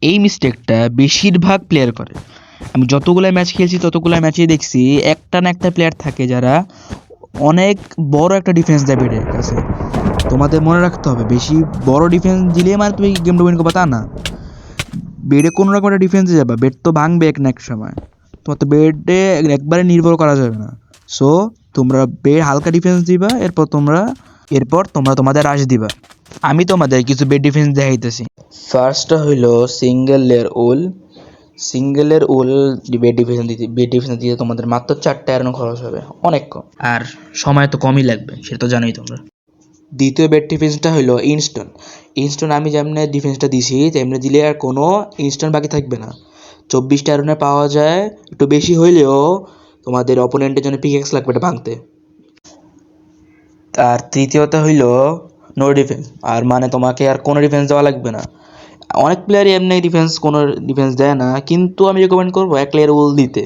এই মিস্টেকটা বেশিরভাগ প্লেয়ার করে। আমি যতগুলো ম্যাচ খেলছি ততগুলো ম্যাচেই দেখছি একটা না একটা প্লেয়ার থাকে যারা অনেক বড় একটা ডিফেন্স দেয় বেডের কাছে। তোমাদের মনে রাখতে হবে বেশি বড় ডিফেন্স দিলে মানে তুমি গেমটা উইন করবা তা না। বেডে কোনো রকম একটা ডিফেন্সে যাবা, বেড তো ভাঙবে এক না এক সময়। তোমার তো বেডে একবারে নির্ভর করা যাবে না। সো তোমরা বেড হালকা ডিফেন্স দিবা, এরপর তোমরা তোমাদের রাশ দিবা। আমি তোমাদের কিছু বেড ডিফেন্স দেখাইতেছি। ফার্স্টটা হইলো সিঙ্গেলের উল বেড ডিফেন্স দিতে তোমাদের মাত্র 4টা আয়রন খরচ হবে, অনেক কম, আর সময় তো কমই লাগবে, সেটা তো জানোই তোমরা। দ্বিতীয় বেড ডিফেন্সটা হইলো ইনস্টন আমি যেমনি ডিফেন্সটা দিছি তেমনি দিলে আর কোনো ইনস্টন বাকি থাকবে না। 24টা আয়রনে পাওয়া যায়, একটু বেশি হইলেও তোমাদের অপোনেন্টের জন্য পিকেক্স লাগবে এটা ভাঙতে। আর তৃতীয়ত হইলো নো ডিফেন্স, আর মানে তোমাকে আর কোনো ডিফেন্স দেওয়া লাগবে না। অনেক প্লেয়ারই এমনি কোনো ডিফেন্স দেয় না, কিন্তু আমি রেকমেন্ড করবো এক লেয়ার উল দিতে।